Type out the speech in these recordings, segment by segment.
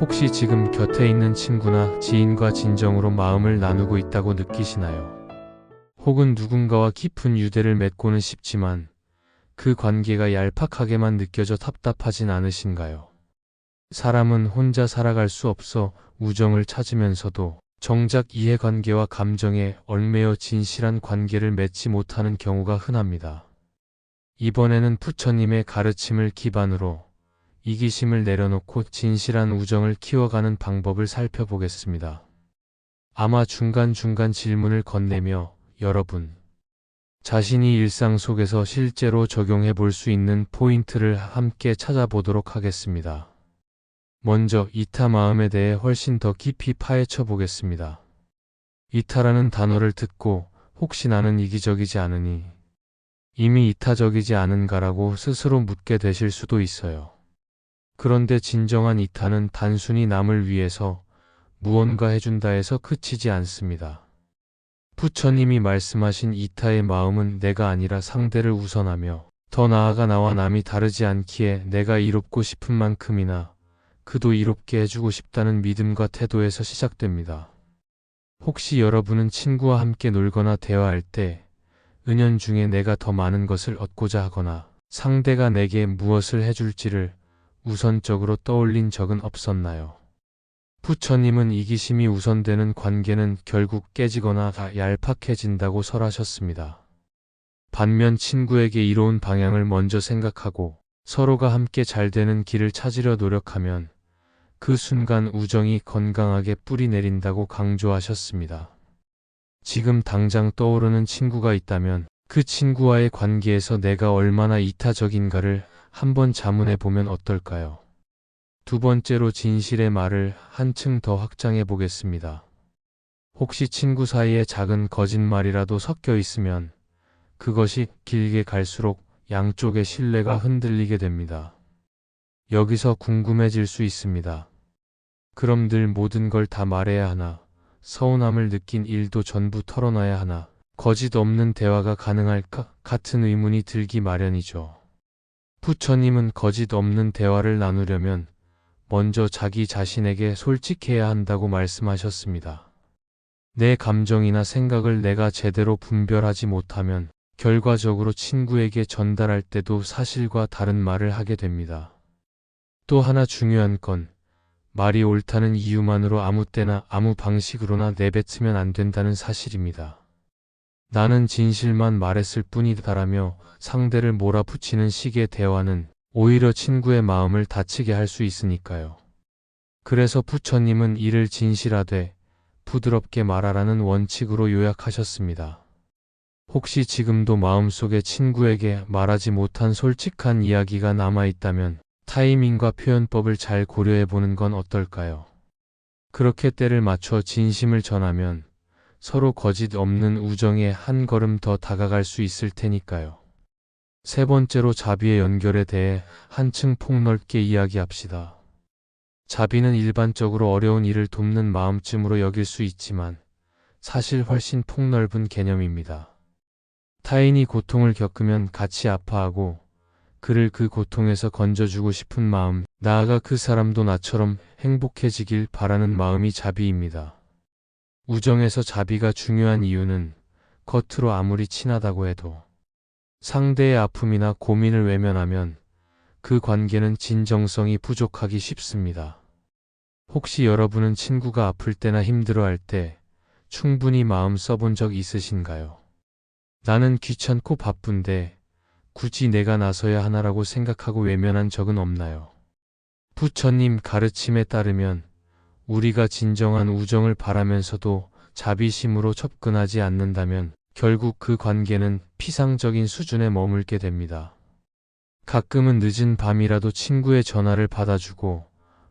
혹시 지금 곁에 있는 친구나 지인과 진정으로 마음을 나누고 있다고 느끼시나요? 혹은 누군가와 깊은 유대를 맺고는 싶지만 그 관계가 얄팍하게만 느껴져 답답하진 않으신가요? 사람은 혼자 살아갈 수 없어 우정을 찾으면서도 정작 이해관계와 감정에 얽매여 진실한 관계를 맺지 못하는 경우가 흔합니다. 이번에는 부처님의 가르침을 기반으로 이기심을 내려놓고 진실한 우정을 키워가는 방법을 살펴보겠습니다. 아마 중간중간 질문을 건네며 여러분, 자신이 일상 속에서 실제로 적용해 볼 수 있는 포인트를 함께 찾아보도록 하겠습니다. 먼저 이타 마음에 대해 훨씬 더 깊이 파헤쳐 보겠습니다. 이타라는 단어를 듣고 혹시 나는 이기적이지 않으니 이미 이타적이지 않은가라고 스스로 묻게 되실 수도 있어요. 그런데 진정한 이타는 단순히 남을 위해서 무언가 해준다 해서 그치지 않습니다. 부처님이 말씀하신 이타의 마음은 내가 아니라 상대를 우선하며 더 나아가 나와 남이 다르지 않기에 내가 이롭고 싶은 만큼이나 그도 이롭게 해주고 싶다는 믿음과 태도에서 시작됩니다. 혹시 여러분은 친구와 함께 놀거나 대화할 때 은연중에 내가 더 많은 것을 얻고자 하거나 상대가 내게 무엇을 해줄지를 우선적으로 떠올린 적은 없었나요? 부처님은 이기심이 우선되는 관계는 결국 깨지거나 얄팍해진다고 설하셨습니다. 반면 친구에게 이로운 방향을 먼저 생각하고 서로가 함께 잘 되는 길을 찾으려 노력하면 그 순간 우정이 건강하게 뿌리 내린다고 강조하셨습니다. 지금 당장 떠오르는 친구가 있다면 그 친구와의 관계에서 내가 얼마나 이타적인가를 한번 자문해 보면 어떨까요? 두 번째로 진실의 말을 한층 더 확장해 보겠습니다. 혹시 친구 사이에 작은 거짓말이라도 섞여 있으면 그것이 길게 갈수록 양쪽의 신뢰가 흔들리게 됩니다. 여기서 궁금해질 수 있습니다. 그럼 늘 모든 걸 다 말해야 하나? 서운함을 느낀 일도 전부 털어놔야 하나? 거짓 없는 대화가 가능할까? 같은 의문이 들기 마련이죠. 부처님은 거짓 없는 대화를 나누려면 먼저 자기 자신에게 솔직해야 한다고 말씀하셨습니다. 내 감정이나 생각을 내가 제대로 분별하지 못하면 결과적으로 친구에게 전달할 때도 사실과 다른 말을 하게 됩니다. 또 하나 중요한 건 말이 옳다는 이유만으로 아무 때나 아무 방식으로나 내뱉으면 안 된다는 사실입니다. 나는 진실만 말했을 뿐이다라며 상대를 몰아붙이는 식의 대화는 오히려 친구의 마음을 다치게 할 수 있으니까요. 그래서 부처님은 이를 진실하되 부드럽게 말하라는 원칙으로 요약하셨습니다. 혹시 지금도 마음속에 친구에게 말하지 못한 솔직한 이야기가 남아있다면 타이밍과 표현법을 잘 고려해 보는 건 어떨까요? 그렇게 때를 맞춰 진심을 전하면 서로 거짓 없는 우정에 한 걸음 더 다가갈 수 있을 테니까요. 세 번째로 자비의 연결에 대해 한층 폭넓게 이야기합시다. 자비는 일반적으로 어려운 이를 돕는 마음쯤으로 여길 수 있지만 사실 훨씬 폭넓은 개념입니다. 타인이 고통을 겪으면 같이 아파하고 그를 그 고통에서 건져주고 싶은 마음, 나아가 그 사람도 나처럼 행복해지길 바라는 마음이 자비입니다. 우정에서 자비가 중요한 이유는 겉으로 아무리 친하다고 해도 상대의 아픔이나 고민을 외면하면 그 관계는 진정성이 부족하기 쉽습니다. 혹시 여러분은 친구가 아플 때나 힘들어할 때 충분히 마음 써본 적 있으신가요? 나는 귀찮고 바쁜데 굳이 내가 나서야 하나라고 생각하고 외면한 적은 없나요? 부처님 가르침에 따르면 우리가 진정한 우정을 바라면서도 자비심으로 접근하지 않는다면 결국 그 관계는 피상적인 수준에 머물게 됩니다. 가끔은 늦은 밤이라도 친구의 전화를 받아주고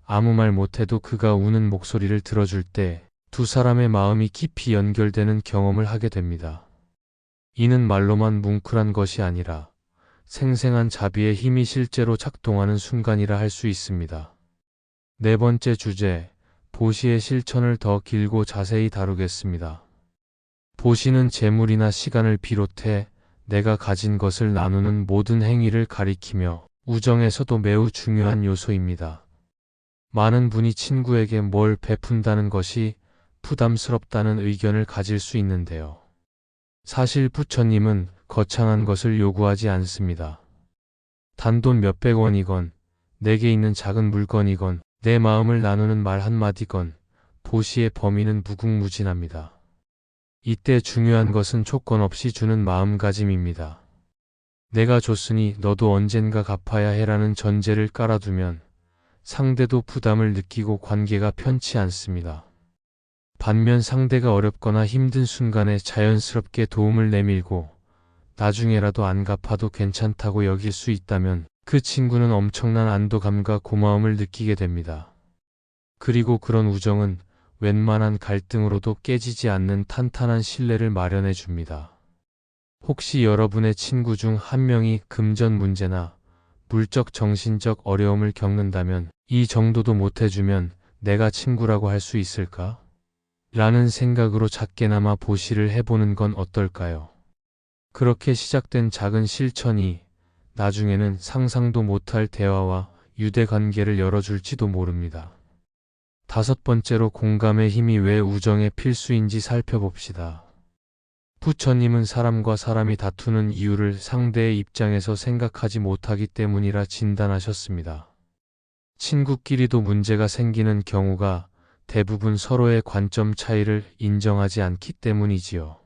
아무 말 못해도 그가 우는 목소리를 들어줄 때 두 사람의 마음이 깊이 연결되는 경험을 하게 됩니다. 이는 말로만 뭉클한 것이 아니라 생생한 자비의 힘이 실제로 작동하는 순간이라 할 수 있습니다. 네 번째 주제, 보시의 실천을 더 길고 자세히 다루겠습니다. 보시는 재물이나 시간을 비롯해 내가 가진 것을 나누는 모든 행위를 가리키며 우정에서도 매우 중요한 요소입니다. 많은 분이 친구에게 뭘 베푼다는 것이 부담스럽다는 의견을 가질 수 있는데요. 사실 부처님은 거창한 것을 요구하지 않습니다. 단돈 몇백 원이건, 내게 있는 작은 물건이건, 내 마음을 나누는 말 한마디건, 보시의 범위는 무궁무진합니다. 이때 중요한 것은 조건 없이 주는 마음가짐입니다. 내가 줬으니 너도 언젠가 갚아야 해라는 전제를 깔아두면 상대도 부담을 느끼고 관계가 편치 않습니다. 반면 상대가 어렵거나 힘든 순간에 자연스럽게 도움을 내밀고 나중에라도 안 갚아도 괜찮다고 여길 수 있다면 그 친구는 엄청난 안도감과 고마움을 느끼게 됩니다. 그리고 그런 우정은 웬만한 갈등으로도 깨지지 않는 탄탄한 신뢰를 마련해 줍니다. 혹시 여러분의 친구 중 한 명이 금전 문제나 물적 정신적 어려움을 겪는다면 이 정도도 못해주면 내가 친구라고 할 수 있을까? 라는 생각으로 작게나마 보시를 해보는 건 어떨까요? 그렇게 시작된 작은 실천이 나중에는 상상도 못할 대화와 유대 관계를 열어줄지도 모릅니다. 5번째로 공감의 힘이 왜 우정의 필수인지 살펴봅시다. 부처님은 사람과 사람이 다투는 이유를 상대의 입장에서 생각하지 못하기 때문이라 진단하셨습니다. 친구끼리도 문제가 생기는 경우가 대부분 서로의 관점 차이를 인정하지 않기 때문이지요.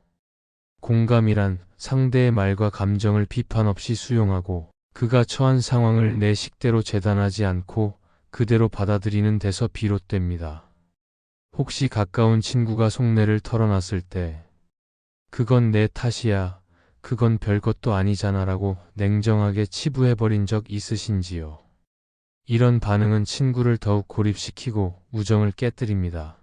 공감이란 상대의 말과 감정을 비판 없이 수용하고 그가 처한 상황을 내 식대로 재단하지 않고 그대로 받아들이는 데서 비롯됩니다. 혹시 가까운 친구가 속내를 털어놨을 때 그건 내 탓이야, 그건 별것도 아니잖아 라고 냉정하게 치부해버린 적 있으신지요? 이런 반응은 친구를 더욱 고립시키고 우정을 깨뜨립니다.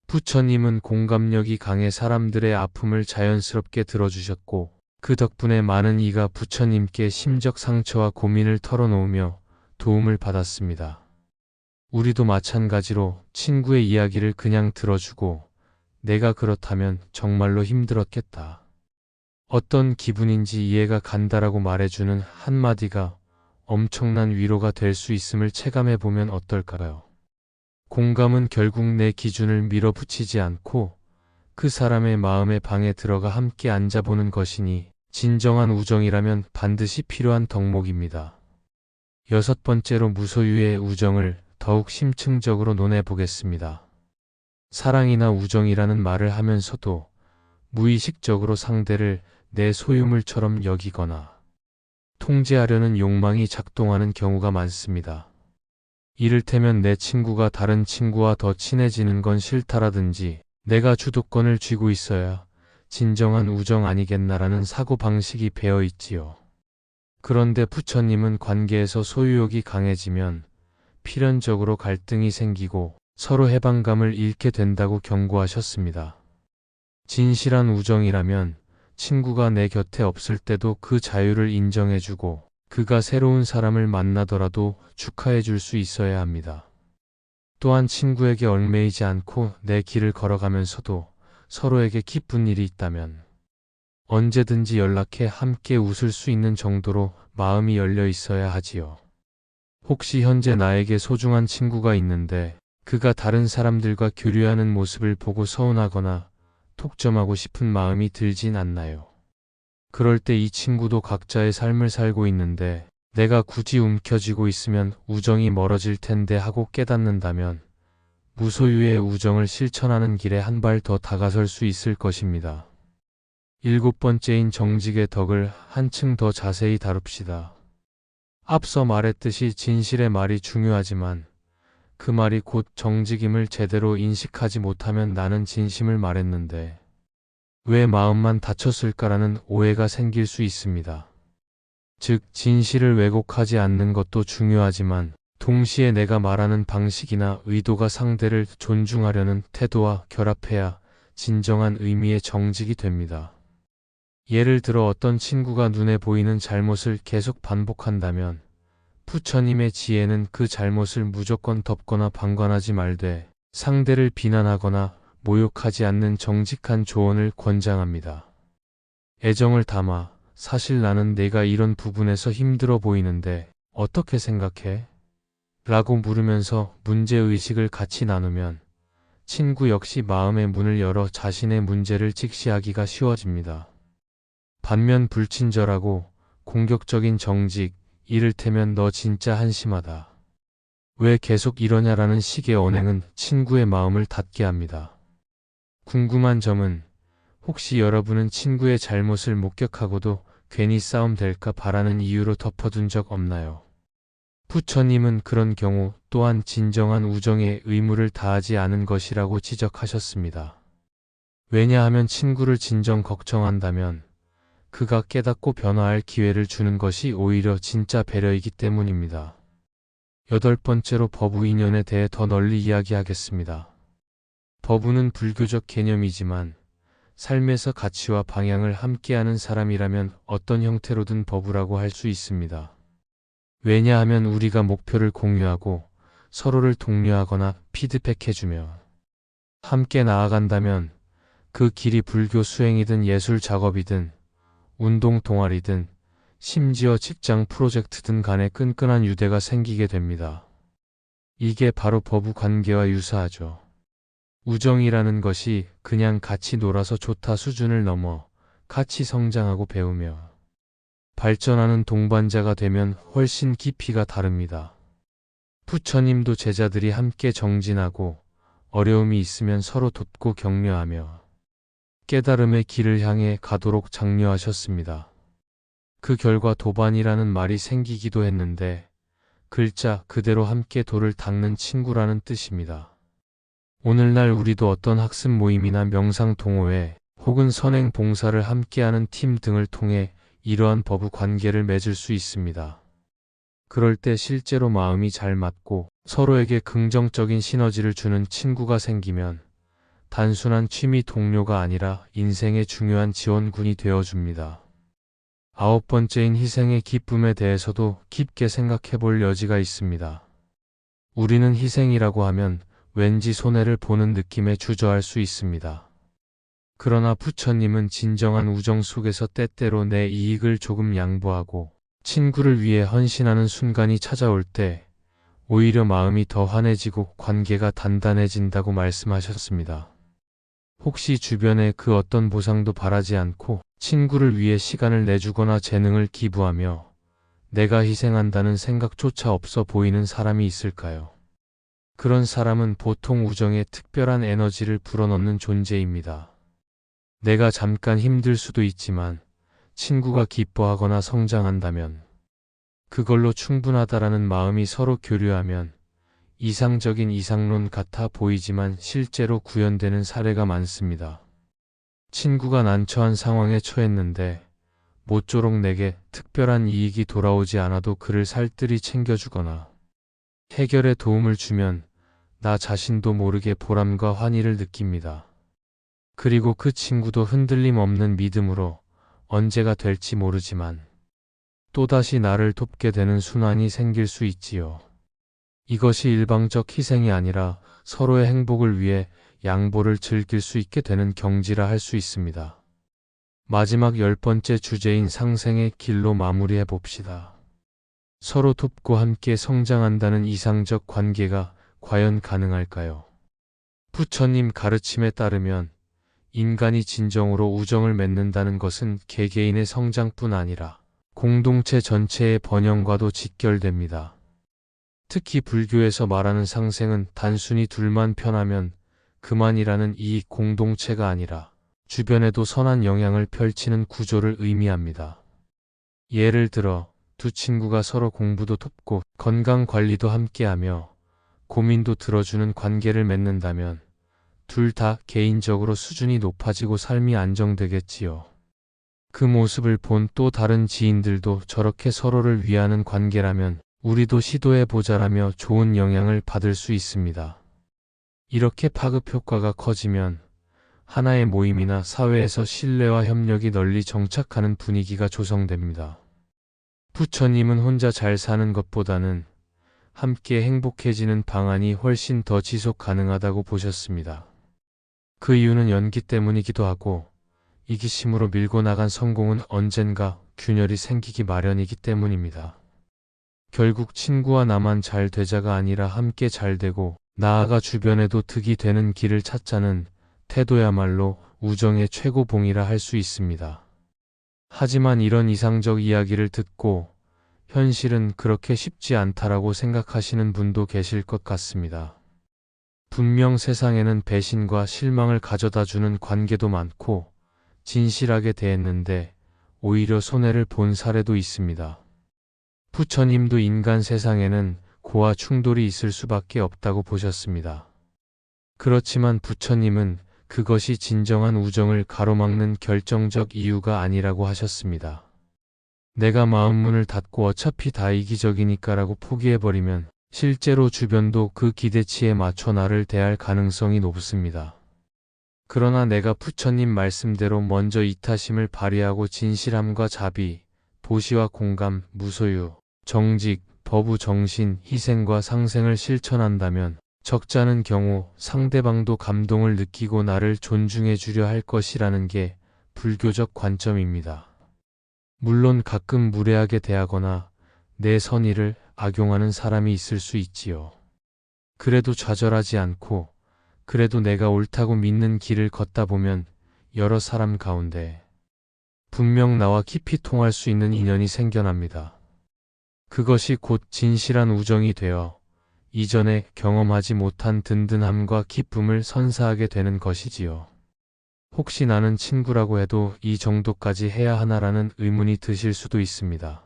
부처님은 공감력이 강해 사람들의 아픔을 자연스럽게 들어주셨고 그 덕분에 많은 이가 부처님께 심적 상처와 고민을 털어놓으며 도움을 받았습니다. 우리도 마찬가지로 친구의 이야기를 그냥 들어주고 내가 그렇다면 정말로 힘들었겠다. 어떤 기분인지 이해가 간다라고 말해주는 한마디가 엄청난 위로가 될 수 있음을 체감해보면 어떨까요? 공감은 결국 내 기준을 밀어붙이지 않고 그 사람의 마음의 방에 들어가 함께 앉아보는 것이니 진정한 우정이라면 반드시 필요한 덕목입니다. 6번째로 무소유의 우정을 더욱 심층적으로 논해보겠습니다. 사랑이나 우정이라는 말을 하면서도 무의식적으로 상대를 내 소유물처럼 여기거나 통제하려는 욕망이 작동하는 경우가 많습니다. 이를테면 내 친구가 다른 친구와 더 친해지는 건 싫다라든지 내가 주도권을 쥐고 있어야 진정한 우정 아니겠나라는 사고방식이 배어 있지요. 그런데 부처님은 관계에서 소유욕이 강해지면 필연적으로 갈등이 생기고 서로 해방감을 잃게 된다고 경고하셨습니다. 진실한 우정이라면 친구가 내 곁에 없을 때도 그 자유를 인정해주고 그가 새로운 사람을 만나더라도 축하해줄 수 있어야 합니다. 또한 친구에게 얽매이지 않고 내 길을 걸어가면서도 서로에게 기쁜 일이 있다면 언제든지 연락해 함께 웃을 수 있는 정도로 마음이 열려 있어야 하지요. 혹시 현재 나에게 소중한 친구가 있는데 그가 다른 사람들과 교류하는 모습을 보고 서운하거나 독점하고 싶은 마음이 들진 않나요? 그럴 때 이 친구도 각자의 삶을 살고 있는데 내가 굳이 움켜쥐고 있으면 우정이 멀어질 텐데 하고 깨닫는다면 무소유의 우정을 실천하는 길에 한 발 더 다가설 수 있을 것입니다. 7번째인 정직의 덕을 한층 더 자세히 다룹시다. 앞서 말했듯이 진실의 말이 중요하지만 그 말이 곧 정직임을 제대로 인식하지 못하면 나는 진심을 말했는데 왜 마음만 다쳤을까라는 오해가 생길 수 있습니다. 즉, 진실을 왜곡하지 않는 것도 중요하지만 동시에 내가 말하는 방식이나 의도가 상대를 존중하려는 태도와 결합해야 진정한 의미의 정직이 됩니다. 예를 들어 어떤 친구가 눈에 보이는 잘못을 계속 반복한다면 부처님의 지혜는 그 잘못을 무조건 덮거나 방관하지 말되 상대를 비난하거나 모욕하지 않는 정직한 조언을 권장합니다. 애정을 담아 사실 나는 내가 이런 부분에서 힘들어 보이는데 어떻게 생각해? 라고 물으면서 문제의식을 같이 나누면 친구 역시 마음의 문을 열어 자신의 문제를 직시하기가 쉬워집니다. 반면 불친절하고 공격적인 정직, 이를테면 너 진짜 한심하다. 왜 계속 이러냐라는 식의 언행은 친구의 마음을 닫게 합니다. 궁금한 점은 혹시 여러분은 친구의 잘못을 목격하고도 괜히 싸움 될까 바라는 이유로 덮어둔 적 없나요? 부처님은 그런 경우 또한 진정한 우정의 의무를 다하지 않은 것이라고 지적하셨습니다. 왜냐하면 친구를 진정 걱정한다면 그가 깨닫고 변화할 기회를 주는 것이 오히려 진짜 배려이기 때문입니다. 8번째로 법우인연에 대해 더 널리 이야기하겠습니다. 법우는 불교적 개념이지만 삶에서 가치와 방향을 함께하는 사람이라면 어떤 형태로든 법우라고 할 수 있습니다. 왜냐하면 우리가 목표를 공유하고 서로를 독려하거나 피드백해주며 함께 나아간다면 그 길이 불교 수행이든 예술 작업이든 운동 동아리든 심지어 직장 프로젝트든 간에 끈끈한 유대가 생기게 됩니다. 이게 바로 법우 관계와 유사하죠. 우정이라는 것이 그냥 같이 놀아서 좋다 수준을 넘어 같이 성장하고 배우며 발전하는 동반자가 되면 훨씬 깊이가 다릅니다. 부처님도 제자들이 함께 정진하고 어려움이 있으면 서로 돕고 격려하며 깨달음의 길을 향해 가도록 장려하셨습니다. 그 결과 도반이라는 말이 생기기도 했는데 글자 그대로 함께 돌을 닦는 친구라는 뜻입니다. 오늘날 우리도 어떤 학습 모임이나 명상 동호회 혹은 선행 봉사를 함께하는 팀 등을 통해 이러한 법우 관계를 맺을 수 있습니다. 그럴 때 실제로 마음이 잘 맞고 서로에게 긍정적인 시너지를 주는 친구가 생기면 단순한 취미 동료가 아니라 인생의 중요한 지원군이 되어줍니다. 9번째인 희생의 기쁨에 대해서도 깊게 생각해 볼 여지가 있습니다. 우리는 희생이라고 하면 왠지 손해를 보는 느낌에 주저할 수 있습니다. 그러나 부처님은 진정한 우정 속에서 때때로 내 이익을 조금 양보하고 친구를 위해 헌신하는 순간이 찾아올 때 오히려 마음이 더 환해지고 관계가 단단해진다고 말씀하셨습니다. 혹시 주변에 그 어떤 보상도 바라지 않고 친구를 위해 시간을 내주거나 재능을 기부하며 내가 희생한다는 생각조차 없어 보이는 사람이 있을까요? 그런 사람은 보통 우정에 특별한 에너지를 불어넣는 존재입니다. 내가 잠깐 힘들 수도 있지만 친구가 기뻐하거나 성장한다면 그걸로 충분하다라는 마음이 서로 교류하면 이상적인 이상론 같아 보이지만 실제로 구현되는 사례가 많습니다. 친구가 난처한 상황에 처했는데 모쪼록 내게 특별한 이익이 돌아오지 않아도 그를 살뜰히 챙겨주거나 해결에 도움을 주면 나 자신도 모르게 보람과 환희를 느낍니다. 그리고 그 친구도 흔들림 없는 믿음으로 언제가 될지 모르지만 또다시 나를 돕게 되는 순환이 생길 수 있지요. 이것이 일방적 희생이 아니라 서로의 행복을 위해 양보를 즐길 수 있게 되는 경지라 할 수 있습니다. 마지막 10번째 주제인 상생의 길로 마무리해 봅시다. 서로 돕고 함께 성장한다는 이상적 관계가 과연 가능할까요? 부처님 가르침에 따르면 인간이 진정으로 우정을 맺는다는 것은 개개인의 성장뿐 아니라 공동체 전체의 번영과도 직결됩니다. 특히 불교에서 말하는 상생은 단순히 둘만 편하면 그만이라는 이익 공동체가 아니라 주변에도 선한 영향을 펼치는 구조를 의미합니다. 예를 들어 두 친구가 서로 공부도 돕고 건강 관리도 함께하며 고민도 들어주는 관계를 맺는다면 둘 다 개인적으로 수준이 높아지고 삶이 안정되겠지요. 그 모습을 본 또 다른 지인들도 저렇게 서로를 위하는 관계라면 우리도 시도해보자라며 좋은 영향을 받을 수 있습니다. 이렇게 파급 효과가 커지면 하나의 모임이나 사회에서 신뢰와 협력이 널리 정착하는 분위기가 조성됩니다. 부처님은 혼자 잘 사는 것보다는 함께 행복해지는 방안이 훨씬 더 지속 가능하다고 보셨습니다. 그 이유는 연기 때문이기도 하고 이기심으로 밀고 나간 성공은 언젠가 균열이 생기기 마련이기 때문입니다. 결국 친구와 나만 잘 되자가 아니라 함께 잘 되고 나아가 주변에도 득이 되는 길을 찾자는 태도야말로 우정의 최고봉이라 할 수 있습니다. 하지만 이런 이상적 이야기를 듣고 현실은 그렇게 쉽지 않다라고 생각하시는 분도 계실 것 같습니다. 분명 세상에는 배신과 실망을 가져다 주는 관계도 많고 진실하게 대했는데 오히려 손해를 본 사례도 있습니다. 부처님도 인간 세상에는 고와 충돌이 있을 수밖에 없다고 보셨습니다. 그렇지만 부처님은 그것이 진정한 우정을 가로막는 결정적 이유가 아니라고 하셨습니다. 내가 마음 문을 닫고 어차피 다 이기적이니까라고 포기해버리면 실제로 주변도 그 기대치에 맞춰 나를 대할 가능성이 높습니다. 그러나 내가 부처님 말씀대로 먼저 이타심을 발휘하고 진실함과 자비, 보시와 공감, 무소유, 정직, 법우 정신, 희생과 상생을 실천한다면 적잖은 경우 상대방도 감동을 느끼고 나를 존중해 주려 할 것이라는 게 불교적 관점입니다. 물론 가끔 무례하게 대하거나 내 선의를 악용하는 사람이 있을 수 있지요. 그래도 좌절하지 않고 그래도 내가 옳다고 믿는 길을 걷다 보면 여러 사람 가운데 분명 나와 깊이 통할 수 있는 인연이 생겨납니다. 그것이 곧 진실한 우정이 되어 이전에 경험하지 못한 든든함과 기쁨을 선사하게 되는 것이지요. 혹시 나는 친구라고 해도 이 정도까지 해야 하나라는 의문이 드실 수도 있습니다.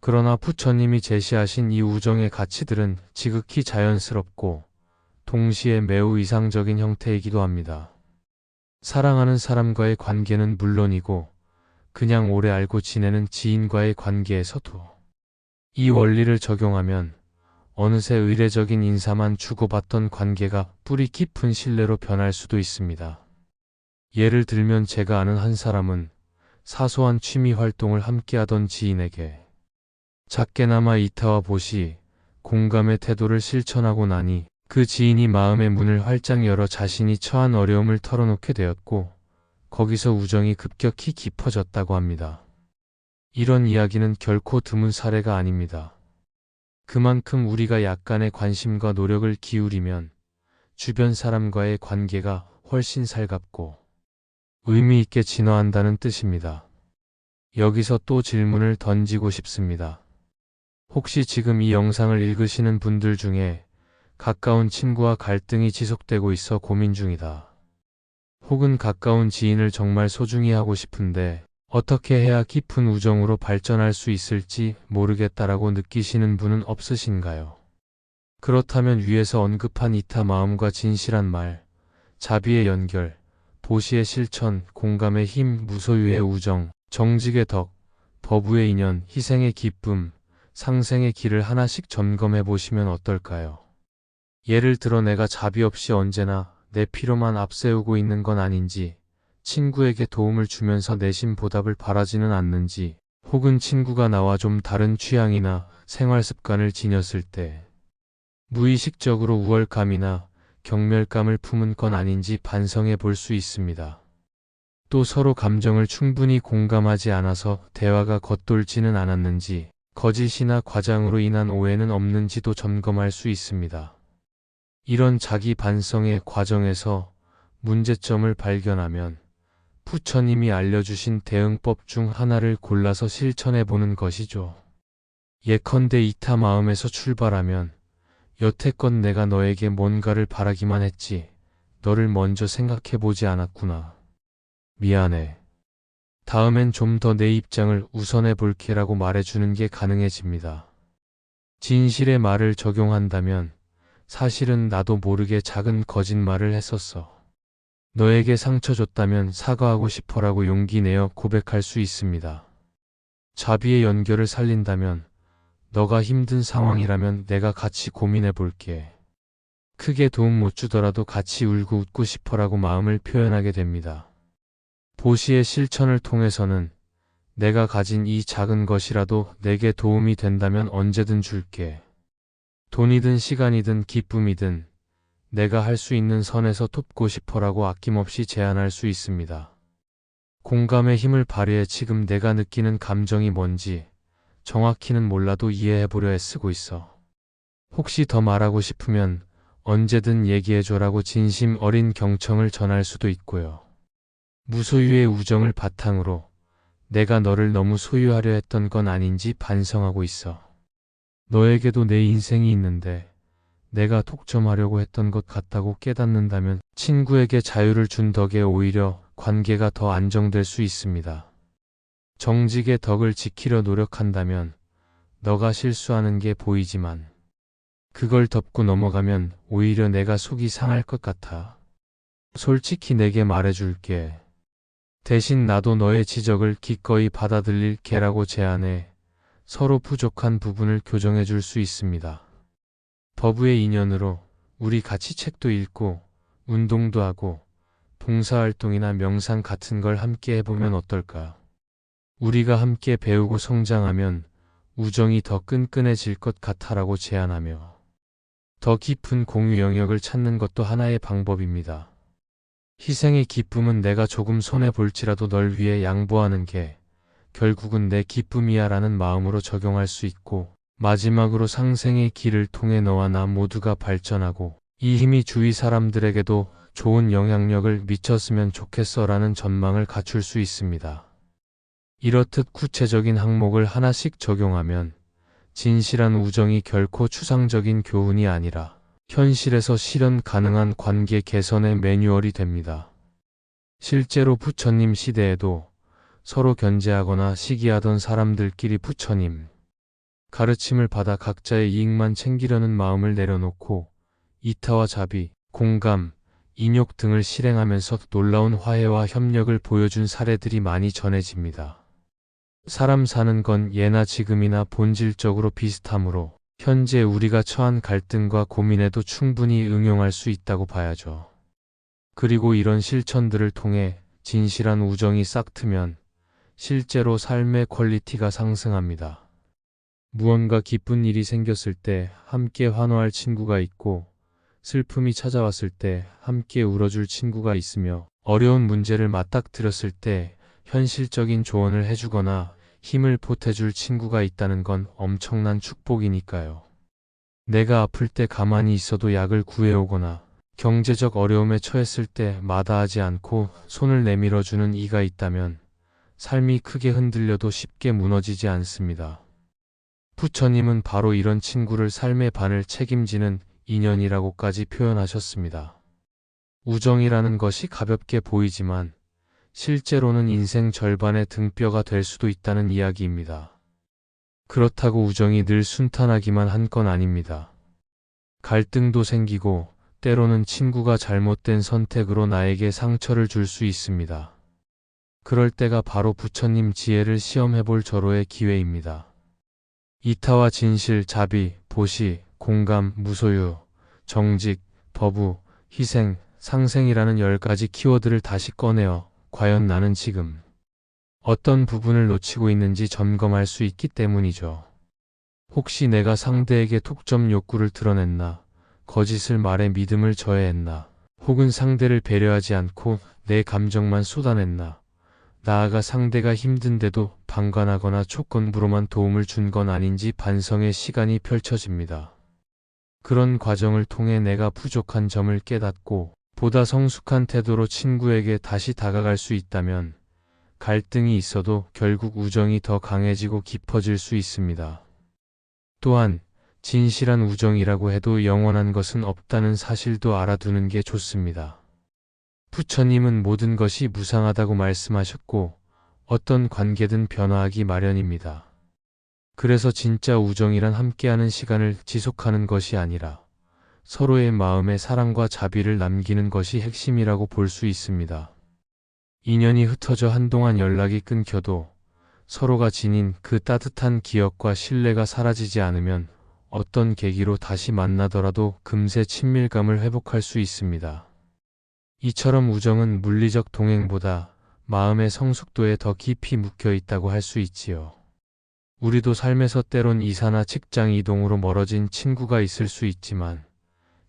그러나 부처님이 제시하신 이 우정의 가치들은 지극히 자연스럽고 동시에 매우 이상적인 형태이기도 합니다. 사랑하는 사람과의 관계는 물론이고 그냥 오래 알고 지내는 지인과의 관계에서도 이 원리를 적용하면 어느새 의례적인 인사만 주고받던 관계가 뿌리 깊은 신뢰로 변할 수도 있습니다. 예를 들면 제가 아는 한 사람은 사소한 취미 활동을 함께하던 지인에게 작게나마 이타와 보시, 공감의 태도를 실천하고 나니 그 지인이 마음의 문을 활짝 열어 자신이 처한 어려움을 털어놓게 되었고 거기서 우정이 급격히 깊어졌다고 합니다. 이런 이야기는 결코 드문 사례가 아닙니다. 그만큼 우리가 약간의 관심과 노력을 기울이면 주변 사람과의 관계가 훨씬 살갑고 의미 있게 진화한다는 뜻입니다. 여기서 또 질문을 던지고 싶습니다. 혹시 지금 이 영상을 읽으시는 분들 중에 가까운 친구와 갈등이 지속되고 있어 고민 중이다. 혹은 가까운 지인을 정말 소중히 하고 싶은데 어떻게 해야 깊은 우정으로 발전할 수 있을지 모르겠다라고 느끼시는 분은 없으신가요? 그렇다면 위에서 언급한 이타 마음과 진실한 말, 자비의 연결, 보시의 실천, 공감의 힘, 무소유의 우정, 정직의 덕, 법우의 인연, 희생의 기쁨, 상생의 길을 하나씩 점검해 보시면 어떨까요? 예를 들어 내가 자비 없이 언제나 내 필요만 앞세우고 있는 건 아닌지, 친구에게 도움을 주면서 내심 보답을 바라지는 않는지, 혹은 친구가 나와 좀 다른 취향이나 생활 습관을 지녔을 때 무의식적으로 우월감이나 경멸감을 품은 건 아닌지 반성해 볼 수 있습니다. 또 서로 감정을 충분히 공감하지 않아서 대화가 겉돌지는 않았는지, 거짓이나 과장으로 인한 오해는 없는지도 점검할 수 있습니다. 이런 자기 반성의 과정에서 문제점을 발견하면 부처님이 알려주신 대응법 중 하나를 골라서 실천해 보는 것이죠. 예컨대 이타 마음에서 출발하면 여태껏 내가 너에게 뭔가를 바라기만 했지 너를 먼저 생각해 보지 않았구나. 미안해. 다음엔 좀 더 내 입장을 우선해 볼게라고 말해주는 게 가능해집니다. 진실의 말을 적용한다면 사실은 나도 모르게 작은 거짓말을 했었어. 너에게 상처 줬다면 사과하고 싶어라고 용기 내어 고백할 수 있습니다. 자비의 연결을 살린다면 너가 힘든 상황이라면 내가 같이 고민해 볼게. 크게 도움 못 주더라도 같이 울고 웃고 싶어라고 마음을 표현하게 됩니다. 보시의 실천을 통해서는 내가 가진 이 작은 것이라도 내게 도움이 된다면 언제든 줄게. 돈이든 시간이든 기쁨이든 내가 할 수 있는 선에서 돕고 싶어라고 아낌없이 제안할 수 있습니다. 공감의 힘을 발휘해 지금 내가 느끼는 감정이 뭔지, 정확히는 몰라도 이해해보려 애쓰고 있어. 혹시 더 말하고 싶으면 언제든 얘기해줘라고 진심 어린 경청을 전할 수도 있고요. 무소유의 우정을 바탕으로 내가 너를 너무 소유하려 했던 건 아닌지 반성하고 있어. 너에게도 내 인생이 있는데 내가 독점하려고 했던 것 같다고 깨닫는다면 친구에게 자유를 준 덕에 오히려 관계가 더 안정될 수 있습니다. 정직의 덕을 지키려 노력한다면 너가 실수하는 게 보이지만 그걸 덮고 넘어가면 오히려 내가 속이 상할 것 같아. 솔직히 내게 말해줄게. 대신 나도 너의 지적을 기꺼이 받아들일 게라고 제안해 서로 부족한 부분을 교정해 줄 수 있습니다. 버브의 인연으로 우리 같이 책도 읽고 운동도 하고 봉사활동이나 명상 같은 걸 함께 해보면 어떨까? 우리가 함께 배우고 성장하면 우정이 더 끈끈해질 것 같아라고 제안하며 더 깊은 공유 영역을 찾는 것도 하나의 방법입니다. 희생의 기쁨은 내가 조금 손해볼지라도 널 위해 양보하는 게 결국은 내 기쁨이야 라는 마음으로 적용할 수 있고 마지막으로 상생의 길을 통해 너와 나 모두가 발전하고 이 힘이 주위 사람들에게도 좋은 영향력을 미쳤으면 좋겠어 라는 전망을 갖출 수 있습니다. 이렇듯 구체적인 항목을 하나씩 적용하면 진실한 우정이 결코 추상적인 교훈이 아니라 현실에서 실현 가능한 관계 개선의 매뉴얼이 됩니다. 실제로 부처님 시대에도 서로 견제하거나 시기하던 사람들끼리 부처님 가르침을 받아 각자의 이익만 챙기려는 마음을 내려놓고 이타와 자비, 공감, 인욕 등을 실행하면서 놀라운 화해와 협력을 보여준 사례들이 많이 전해집니다. 사람 사는 건 예나 지금이나 본질적으로 비슷하므로 현재 우리가 처한 갈등과 고민에도 충분히 응용할 수 있다고 봐야죠. 그리고 이런 실천들을 통해 진실한 우정이 싹트면 실제로 삶의 퀄리티가 상승합니다. 무언가 기쁜 일이 생겼을 때 함께 환호할 친구가 있고 슬픔이 찾아왔을 때 함께 울어줄 친구가 있으며 어려운 문제를 맞닥뜨렸을 때 현실적인 조언을 해주거나 힘을 보태줄 친구가 있다는 건 엄청난 축복이니까요. 내가 아플 때 가만히 있어도 약을 구해오거나 경제적 어려움에 처했을 때 마다하지 않고 손을 내밀어주는 이가 있다면 삶이 크게 흔들려도 쉽게 무너지지 않습니다. 부처님은 바로 이런 친구를 삶의 반을 책임지는 인연이라고까지 표현하셨습니다. 우정이라는 것이 가볍게 보이지만 실제로는 인생 절반의 등뼈가 될 수도 있다는 이야기입니다. 그렇다고 우정이 늘 순탄하기만 한 건 아닙니다. 갈등도 생기고 때로는 친구가 잘못된 선택으로 나에게 상처를 줄 수 있습니다. 그럴 때가 바로 부처님 지혜를 시험해볼 절호의 기회입니다. 이타와 진실, 자비, 보시, 공감, 무소유, 정직, 버부, 희생, 상생이라는 10가지 키워드를 다시 꺼내어 과연 나는 지금 어떤 부분을 놓치고 있는지 점검할 수 있기 때문이죠. 혹시 내가 상대에게 독점 욕구를 드러냈나, 거짓을 말해 믿음을 저해했나, 혹은 상대를 배려하지 않고 내 감정만 쏟아냈나, 나아가 상대가 힘든데도 방관하거나 조건부로만 도움을 준 건 아닌지 반성의 시간이 펼쳐집니다. 그런 과정을 통해 내가 부족한 점을 깨닫고 보다 성숙한 태도로 친구에게 다시 다가갈 수 있다면 갈등이 있어도 결국 우정이 더 강해지고 깊어질 수 있습니다. 또한 진실한 우정이라고 해도 영원한 것은 없다는 사실도 알아두는 게 좋습니다. 부처님은 모든 것이 무상하다고 말씀하셨고 어떤 관계든 변화하기 마련입니다. 그래서 진짜 우정이란 함께하는 시간을 지속하는 것이 아니라 서로의 마음에 사랑과 자비를 남기는 것이 핵심이라고 볼 수 있습니다. 인연이 흩어져 한동안 연락이 끊겨도 서로가 지닌 그 따뜻한 기억과 신뢰가 사라지지 않으면 어떤 계기로 다시 만나더라도 금세 친밀감을 회복할 수 있습니다. 이처럼 우정은 물리적 동행보다 마음의 성숙도에 더 깊이 묵혀 있다고 할 수 있지요. 우리도 삶에서 때론 이사나 직장 이동으로 멀어진 친구가 있을 수 있지만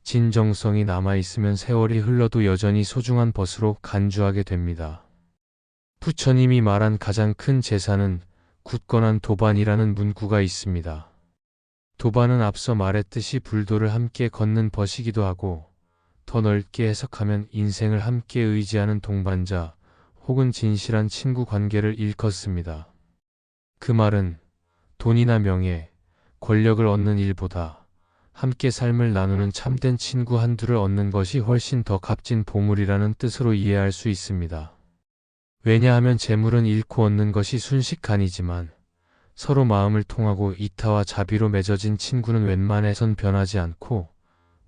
진정성이 남아있으면 세월이 흘러도 여전히 소중한 벗으로 간주하게 됩니다. 부처님이 말한 가장 큰 재산은 굳건한 도반이라는 문구가 있습니다. 도반은 앞서 말했듯이 불도를 함께 걷는 벗이기도 하고 더 넓게 해석하면 인생을 함께 의지하는 동반자 혹은 진실한 친구 관계를 일컫습니다. 그 말은 돈이나 명예, 권력을 얻는 일보다 함께 삶을 나누는 참된 친구 한두를 얻는 것이 훨씬 더 값진 보물이라는 뜻으로 이해할 수 있습니다. 왜냐하면 재물은 잃고 얻는 것이 순식간이지만 서로 마음을 통하고 이타와 자비로 맺어진 친구는 웬만해선 변하지 않고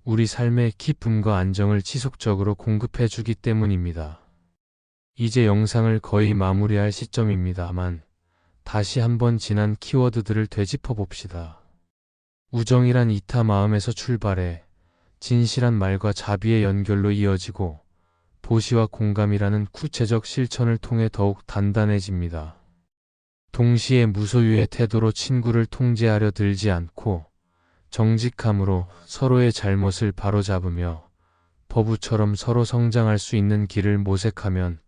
우리 삶의 기쁨과 안정을 지속적으로 공급해주기 때문입니다. 이제 영상을 거의 마무리할 시점입니다만 다시 한번 지난 키워드들을 되짚어 봅시다. 우정이란 이타 마음에서 출발해 진실한 말과 자비의 연결로 이어지고 보시와 공감이라는 구체적 실천을 통해 더욱 단단해집니다. 동시에 무소유의 태도로 친구를 통제하려 들지 않고 정직함으로 서로의 잘못을 바로잡으며 버부처럼 서로 성장할 수 있는 길을 모색하면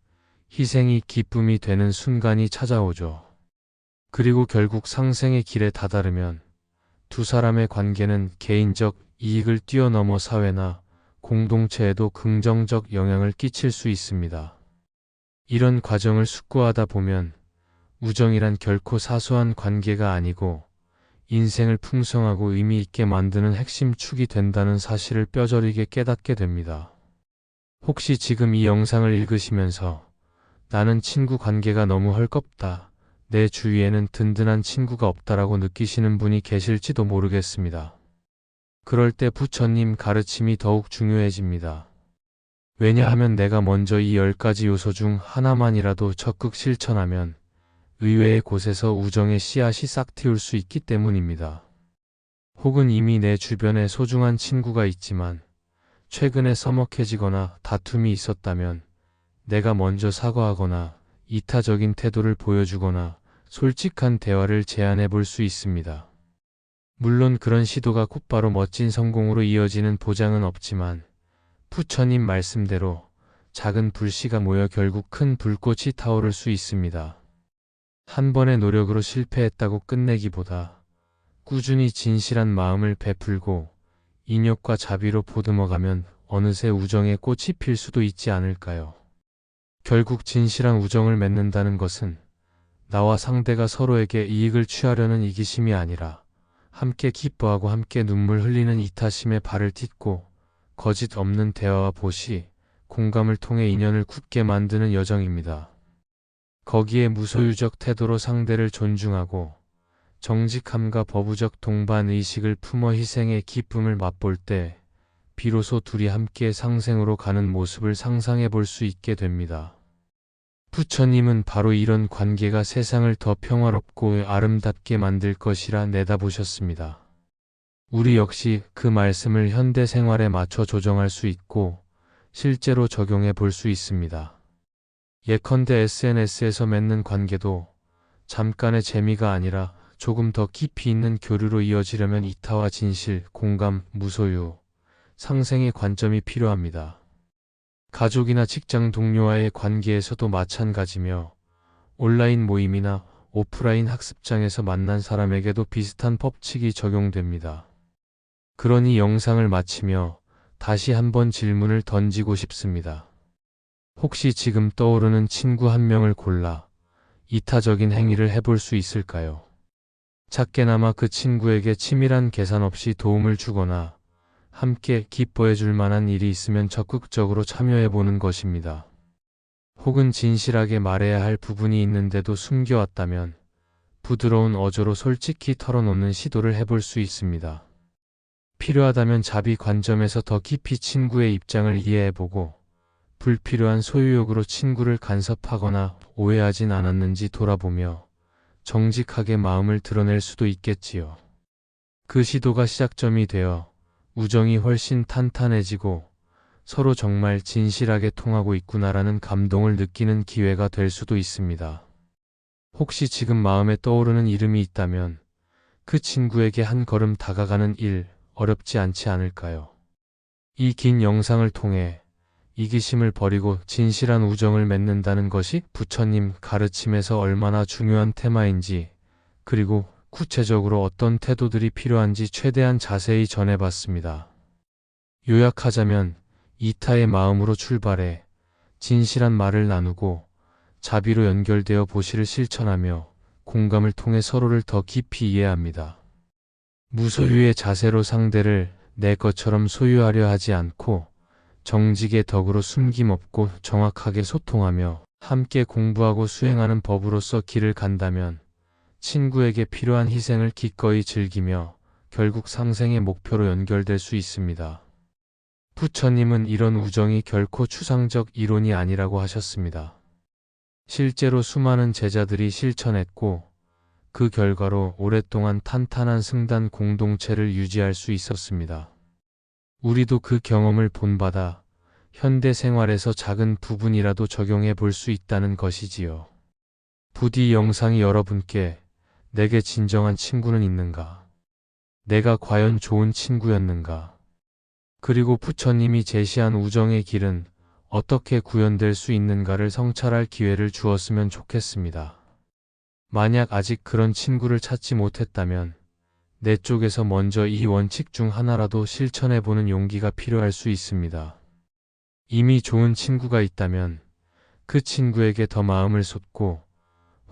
희생이 기쁨이 되는 순간이 찾아오죠. 그리고 결국 상생의 길에 다다르면 두 사람의 관계는 개인적 이익을 뛰어넘어 사회나 공동체에도 긍정적 영향을 끼칠 수 있습니다. 이런 과정을 숙고하다 보면 우정이란 결코 사소한 관계가 아니고 인생을 풍성하고 의미 있게 만드는 핵심 축이 된다는 사실을 뼈저리게 깨닫게 됩니다. 혹시 지금 이 영상을 읽으시면서 나는 친구 관계가 너무 헐겁다, 내 주위에는 든든한 친구가 없다라고 느끼시는 분이 계실지도 모르겠습니다. 그럴 때 부처님 가르침이 더욱 중요해집니다. 왜냐하면 내가 먼저 이 10가지 요소 중 하나만이라도 적극 실천하면 의외의 곳에서 우정의 씨앗이 싹 틔울 수 있기 때문입니다. 혹은 이미 내 주변에 소중한 친구가 있지만 최근에 서먹해지거나 다툼이 있었다면 내가 먼저 사과하거나 이타적인 태도를 보여주거나 솔직한 대화를 제안해 볼 수 있습니다. 물론 그런 시도가 곧바로 멋진 성공으로 이어지는 보장은 없지만 부처님 말씀대로 작은 불씨가 모여 결국 큰 불꽃이 타오를 수 있습니다. 한 번의 노력으로 실패했다고 끝내기보다 꾸준히 진실한 마음을 베풀고 인욕과 자비로 보듬어가면 어느새 우정의 꽃이 필 수도 있지 않을까요? 결국 진실한 우정을 맺는다는 것은 나와 상대가 서로에게 이익을 취하려는 이기심이 아니라 함께 기뻐하고 함께 눈물 흘리는 이타심에 발을 딛고 거짓 없는 대화와 보시, 공감을 통해 인연을 굳게 만드는 여정입니다. 거기에 무소유적 태도로 상대를 존중하고 정직함과 버부적 동반의식을 품어 희생의 기쁨을 맛볼 때 비로소 둘이 함께 상생으로 가는 모습을 상상해 볼 수 있게 됩니다. 부처님은 바로 이런 관계가 세상을 더 평화롭고 아름답게 만들 것이라 내다보셨습니다. 우리 역시 그 말씀을 현대 생활에 맞춰 조정할 수 있고 실제로 적용해 볼 수 있습니다. 예컨대 SNS에서 맺는 관계도 잠깐의 재미가 아니라 조금 더 깊이 있는 교류로 이어지려면 이타와 진실, 공감, 무소유, 상생의 관점이 필요합니다. 가족이나 직장 동료와의 관계에서도 마찬가지며 온라인 모임이나 오프라인 학습장에서 만난 사람에게도 비슷한 법칙이 적용됩니다. 그러니 영상을 마치며 다시 한번 질문을 던지고 싶습니다. 혹시 지금 떠오르는 친구 한 명을 골라 이타적인 행위를 해볼 수 있을까요? 작게나마 그 친구에게 치밀한 계산 없이 도움을 주거나 함께 기뻐해 줄 만한 일이 있으면 적극적으로 참여해 보는 것입니다. 혹은 진실하게 말해야 할 부분이 있는데도 숨겨왔다면 부드러운 어조로 솔직히 털어놓는 시도를 해볼 수 있습니다. 필요하다면 자비 관점에서 더 깊이 친구의 입장을 이해해보고 불필요한 소유욕으로 친구를 간섭하거나 오해하진 않았는지 돌아보며 정직하게 마음을 드러낼 수도 있겠지요. 그 시도가 시작점이 되어 우정이 훨씬 탄탄해지고 서로 정말 진실하게 통하고 있구나라는 감동을 느끼는 기회가 될 수도 있습니다. 혹시 지금 마음에 떠오르는 이름이 있다면 그 친구에게 한 걸음 다가가는 일 어렵지 않지 않을까요? 이 긴 영상을 통해 이기심을 버리고 진실한 우정을 맺는다는 것이 부처님 가르침에서 얼마나 중요한 테마인지 그리고 구체적으로 어떤 태도들이 필요한지 최대한 자세히 전해봤습니다. 요약하자면 이타의 마음으로 출발해 진실한 말을 나누고 자비로 연결되어 보시를 실천하며 공감을 통해 서로를 더 깊이 이해합니다. 무소유의 자세로 상대를 내 것처럼 소유하려 하지 않고 정직의 덕으로 숨김없고 정확하게 소통하며 함께 공부하고 수행하는 법으로서 길을 간다면 친구에게 필요한 희생을 기꺼이 즐기며 결국 상생의 목표로 연결될 수 있습니다. 부처님은 이런 우정이 결코 추상적 이론이 아니라고 하셨습니다. 실제로 수많은 제자들이 실천했고 그 결과로 오랫동안 탄탄한 승단 공동체를 유지할 수 있었습니다. 우리도 그 경험을 본받아 현대 생활에서 작은 부분이라도 적용해 볼 수 있다는 것이지요. 부디 영상이 여러분께 내게 진정한 친구는 있는가? 내가 과연 좋은 친구였는가? 그리고 부처님이 제시한 우정의 길은 어떻게 구현될 수 있는가를 성찰할 기회를 주었으면 좋겠습니다. 만약 아직 그런 친구를 찾지 못했다면 내 쪽에서 먼저 이 원칙 중 하나라도 실천해보는 용기가 필요할 수 있습니다. 이미 좋은 친구가 있다면 그 친구에게 더 마음을 쏟고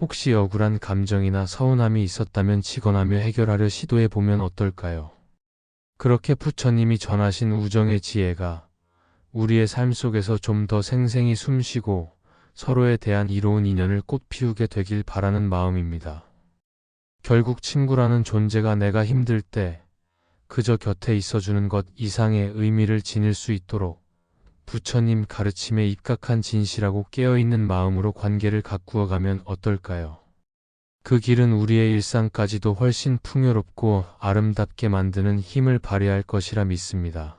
혹시 억울한 감정이나 서운함이 있었다면 치거나며 해결하려 시도해보면 어떨까요? 그렇게 부처님이 전하신 우정의 지혜가 우리의 삶 속에서 좀 더 생생히 숨쉬고 서로에 대한 이로운 인연을 꽃피우게 되길 바라는 마음입니다. 결국 친구라는 존재가 내가 힘들 때 그저 곁에 있어주는 것 이상의 의미를 지닐 수 있도록 부처님 가르침에 입각한 진실하고 깨어있는 마음으로 관계를 가꾸어가면 어떨까요? 그 길은 우리의 일상까지도 훨씬 풍요롭고 아름답게 만드는 힘을 발휘할 것이라 믿습니다.